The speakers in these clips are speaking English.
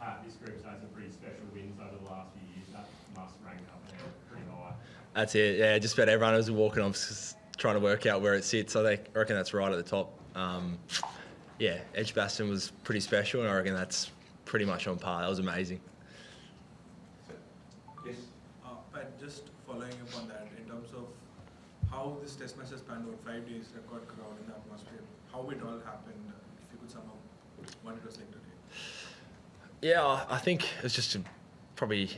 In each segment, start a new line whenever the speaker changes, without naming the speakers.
Pat, this group's had some pretty special wins over the last few years. That must rank up there pretty high.
That's it. Yeah, just about everyone was walking off trying to work out where it sits. I reckon that's right at the top. Yeah, Edgbaston was pretty special, and I reckon that's pretty much on par. That was amazing.
Yes. Pat, just following up on that, in terms of how this test match has panned out, 5 days, record crowd in the atmosphere, how it all happened, if you could somehow, what it was like today.
Yeah, I think it's just probably,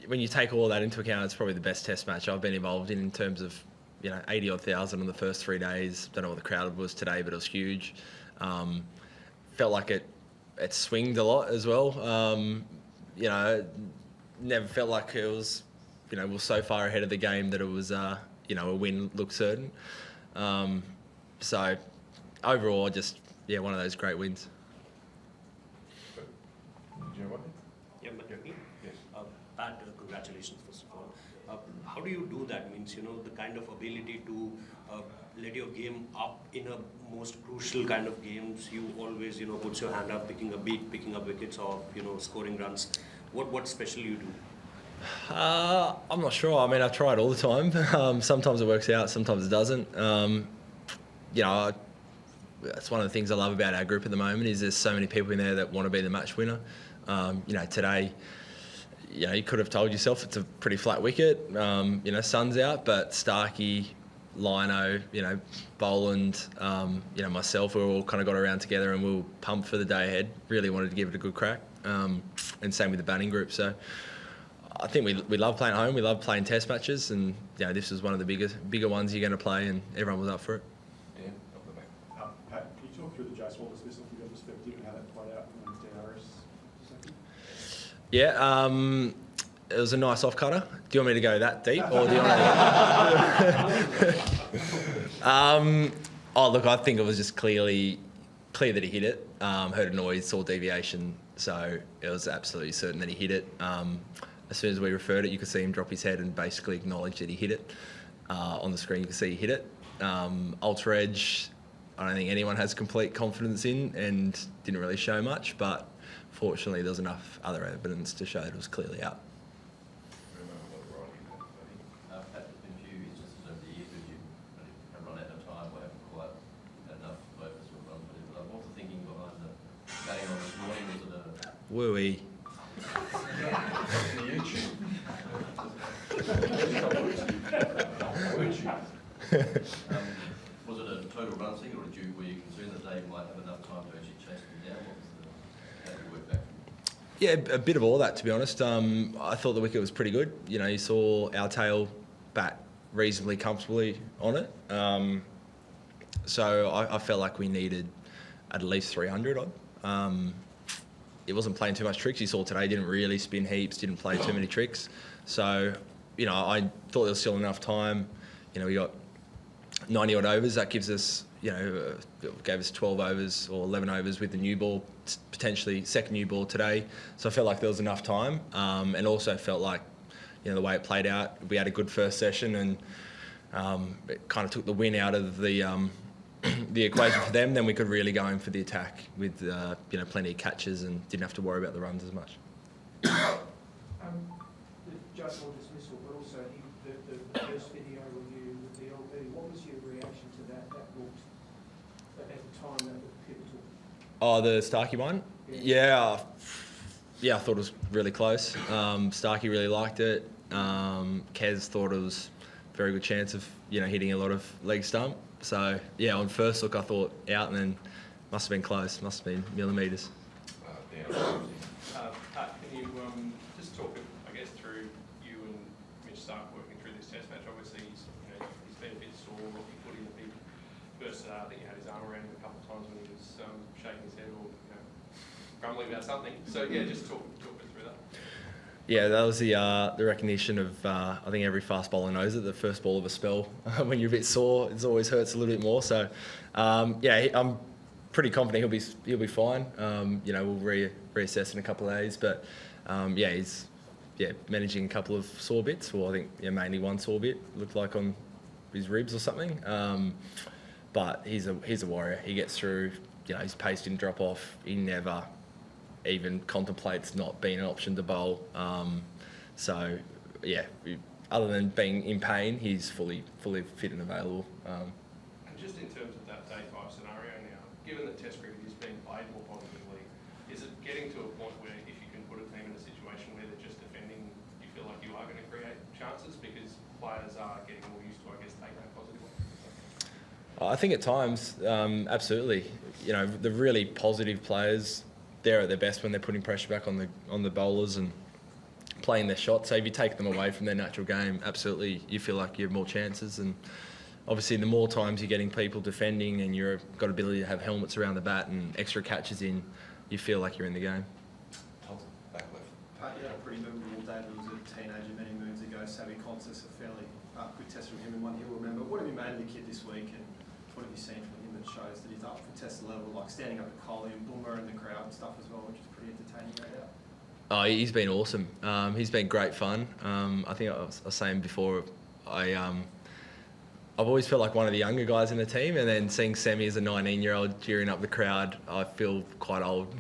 when you take all that into account, it's probably the best test match I've been involved in terms of, 80-odd thousand on the first 3 days. Don't know what the crowd was today, but it was huge. Felt like it swinged a lot as well. Never felt like it was, we were so far ahead of the game that it was, a win looked certain. So overall, just, one of those great wins.
Did you know what?
Yeah, but me?
Yes.
Pat, congratulations first of all. How do you do that? Means, the kind of ability to let your game up in a most crucial kind of games. You always, puts your hand up, picking a beat, picking up wickets, or scoring runs. What special you do?
I'm not sure. I mean, I try it all the time. Sometimes it works out, sometimes it doesn't. That's one of the things I love about our group at the moment is there's so many people in there that want to be the match winner. Today, you could have told yourself it's a pretty flat wicket. Sun's out, but Starkey, Lino, Boland, myself, we all kind of got around together and we were pumped for the day ahead. Really wanted to give it a good crack. And same with the batting group. So I think we love playing at home. We love playing test matches, and this was one of the bigger ones you're going to play, and everyone was up for it.
Yeah, up the back.
Pat, can you talk through the Jaiswal dismissal from your perspective and how that played out in DRS?
Yeah, it was a nice off-cutter. Do you want me to go that deep, or do you want to... look, I think it was just clear that he hit it. Heard a noise, saw deviation, so it was absolutely certain that he hit it. As soon as we referred it, you could see him drop his head and basically acknowledge that he hit it. On the screen, you could see he hit it. Ultra Edge, I don't think anyone has complete confidence in, and didn't really show much, but fortunately there was enough other evidence to show that it was clearly out.
Pat, there's been a few instances over the years where you have run out of time or haven't quite had enough focus or run for it. But what was the thinking behind the batting on this morning? Was it a...
Woo-wee.
Was it a total run thing, or were you concerned that they might have enough time to actually chase them down? How did you work back from it?
Yeah, a bit of all that, to be honest. I thought the wicket was pretty good. You saw our tail bat reasonably comfortably on it. So I felt like we needed at least 300 odd. It wasn't playing too much tricks. You saw today, didn't really spin heaps, didn't play too many tricks. So, I thought there was still enough time. We got 90 odd overs. That gives us, gave us 12 overs or 11 overs with the new ball, potentially second new ball today. So I felt like there was enough time, and also felt like, the way it played out, we had a good first session, and it kind of took the win out of the equation for them. Then we could really go in for the attack with plenty of catches and didn't have to worry about the runs as much.
The Jaiswal dismissal, but also the first video review with the LB. What was your reaction to that? That looked, at the time, that looked pivotal.
Oh, the Starkey one? Yeah, I thought it was really close. Starkey really liked it. Kez thought it was a very good chance of hitting a lot of leg stump. So yeah, on first look I thought out, and then must have been close. Must have been millimetres.
Pat, can you just talk, I guess, through you and Mitch Stark working through this test match? Obviously, he's been a bit sore. He put in a big burst. I think he had his arm around him a couple of times when he was shaking his head or grumbling about something. So yeah, just talk me through that.
Yeah, that was the recognition of, I think every fast bowler knows it, the first ball of a spell, when you're a bit sore, it always hurts a little bit more. So, I'm pretty confident he'll be fine. We'll reassess in a couple of days. But, he's managing a couple of sore bits. Well, I think mainly one sore bit, looked like on his ribs or something. But he's a warrior. He gets through, his pace didn't drop off. He never even contemplates not being an option to bowl. So, yeah, other than being in pain, he's fully fit and available.
And just in terms of that day 5 scenario now, given that Test cricket is being played more positively, is it getting to a point where if you can put a team in a situation where they're just defending, you feel like you are going to create chances because players are getting more used to, I guess, taking that positively?
I think at times, absolutely. You know, the really positive players, they're at their best when they're putting pressure back on the bowlers and playing their shots. So if you take them away from their natural game, absolutely, you feel like you have more chances. And obviously, the more times you're getting people defending and you've got ability to have helmets around the bat and extra catches in, you feel like you're in the game.
Back left.
Pat, you had a pretty memorable day. There was a teenager many moons ago, Savvy Contis, a fairly good test from him and one he'll remember. What have you made of the kid this week, and what have you seen from him that shows that he's up for test level, like standing up at Coley and Boomer in the crowd and stuff as well, which is pretty entertaining no doubt.
Oh, he's been awesome. He's been great fun. I think I was saying before, I've always felt like one of the younger guys in the team, and then seeing Semi as a 19-year-old cheering up the crowd, I feel quite old.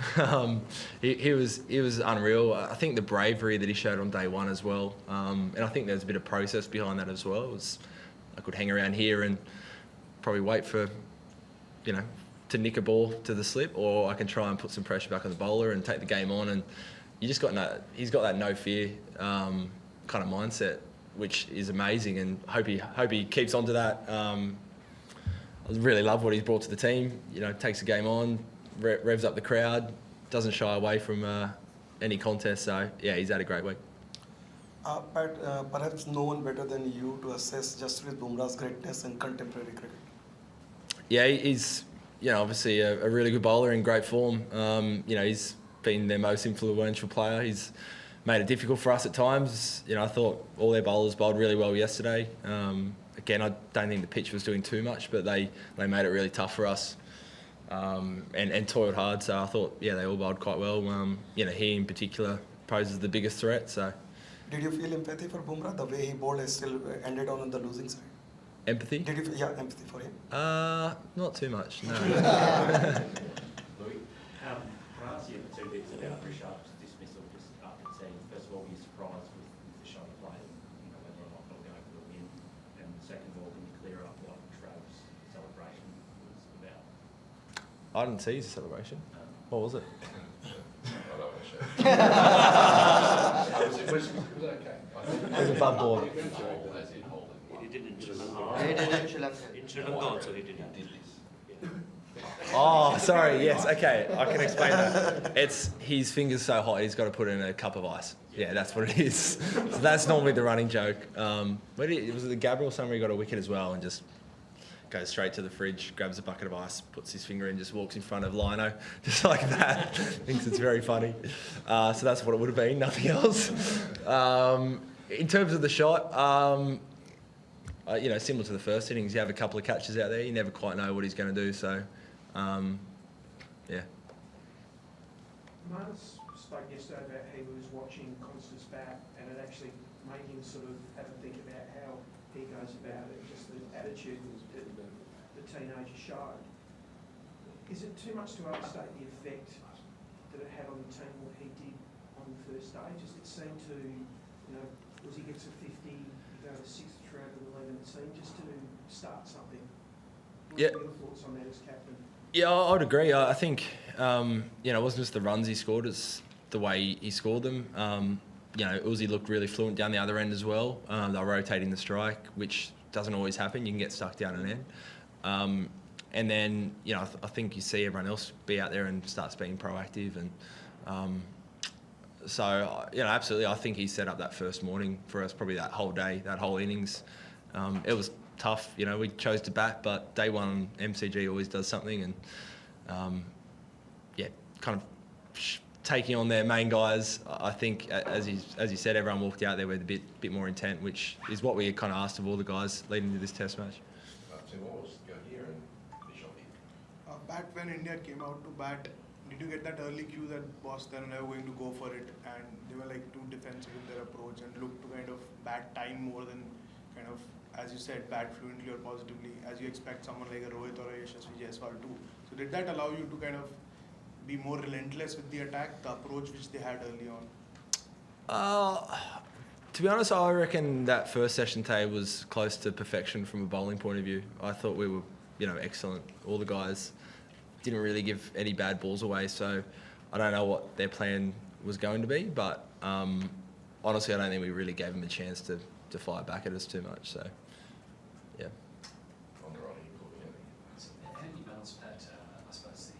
He was unreal. I think the bravery that he showed on day one as well, and I think there's a bit of process behind that as well. I could hang around here and probably wait for, to nick a ball to the slip, or I can try and put some pressure back on the bowler and take the game on. And he's got that no fear kind of mindset, which is amazing, and hope he keeps on to that. I really love what he's brought to the team. Takes the game on, revs up the crowd, doesn't shy away from any contest. So yeah, he's had a great week.
Pat, perhaps no one better than you to assess Jasprit Bumrah's greatness in contemporary cricket.
Yeah, he's obviously a really good bowler in great form. He's been their most influential player. He's made it difficult for us at times. I thought all their bowlers bowled really well yesterday. Again, I don't think the pitch was doing too much, but they made it really tough for us and toiled hard. So I thought, yeah, they all bowled quite well. He in particular poses the biggest threat. So,
did you feel empathy for Bumrah? The way he bowled has still ended on the losing side.
Empathy?
Empathy for him.
Not too much. No.
Louis, can I ask you two bits about Rishabh's dismissal just after seeing? First of all, were you surprised with the shot he played, whether or not they'll go for the win? And second of all, can you clear up what Trav's celebration was about?
I didn't see his celebration. What was it?
I don't want to share. Was it okay?
It was above board.
He did in Sri Lanka. In Sri Lanka also he did it.
Oh, sorry. Yes. Okay. I can explain that. It's his finger's so hot he's got to put it in a cup of ice. Yeah, that's what it is. So that's normally the running joke. Was it the Gabriel somewhere? He got a wicket as well and just goes straight to the fridge, grabs a bucket of ice, puts his finger in, just walks in front of Lino, just like that. Thinks it's very funny. So that's what it would have been. Nothing else. In terms of the shot. Similar to the first innings, you have a couple of catches out there. You never quite know what he's going to do. So, yeah.
Marnus spoke yesterday about he was watching Constance bat, and it actually made him sort of have a think about how he goes about it, just the attitude that the teenager showed. Is it too much to overstate the effect that it had on the team what he did on the first day? Just it seemed to, was he gets a 50, you go to 6th throughout the 11 team just to start something. What are your thoughts on that as captain?
Yeah, I would agree. I think, it wasn't just the runs he scored, it's the way he scored them. Uzi looked really fluent down the other end as well. They were rotating the strike, which doesn't always happen. You can get stuck down an end. And then, I think you see everyone else be out there and starts being proactive. And so, absolutely, I think he set up that first morning for us, probably that whole day, that whole innings. It was tough. We chose to bat, but day one, MCG always does something. And, kind of taking on their main guys. I think, as you said, everyone walked out there with a bit more intent, which is what we kind of asked of all the guys leading into this test match.
Two balls, go here and finish off here.
Pat, when India came out to bat, did you get that early cue that boss they were never going to go for it, and they were like too defensive in their approach and looked to kind of bat time more than kind of, as you said, bat fluently or positively, as you expect someone like a Rohit or a Yashasvi Jaiswal to? So did that allow you to kind of be more relentless with the attack, the approach which they had early on?
To be honest, I reckon that first session today was close to perfection from a bowling point of view. I thought we were, excellent. All the guys didn't really give any bad balls away, so I don't know what their plan was going to be, but honestly, I don't think we really gave them a chance to fire back at us too much, so, yeah.
On the right equal, yeah.
So how do you balance that, I suppose,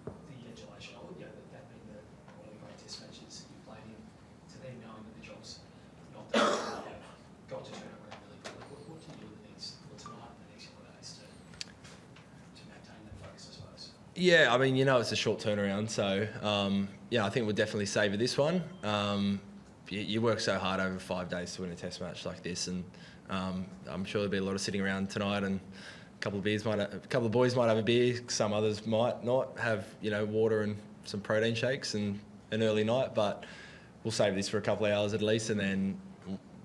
the adulation of it, that being one of the great test matches you played in, to then knowing that the job's not done, you have got to turn around really quickly. What do you do the next, or tonight and the next couple of days to maintain that focus, I suppose?
Yeah, I mean, it's a short turnaround, so, I think we'll definitely savour this one. You work so hard over 5 days to win a test match like this, and I'm sure there'll be a lot of sitting around tonight, and a couple of boys might have a beer, some others might not have, water and some protein shakes and an early night, but we'll save this for a couple of hours at least, and then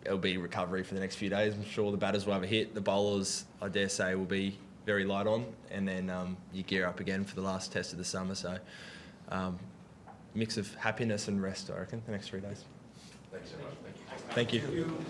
it'll be recovery for the next few days. I'm sure the batters will have a hit. The bowlers, I dare say, will be very light on, and then you gear up again for the last test of the summer. So mix of happiness and rest, I reckon, the next 3 days.
Thanks so much. Thank you.
Thank you.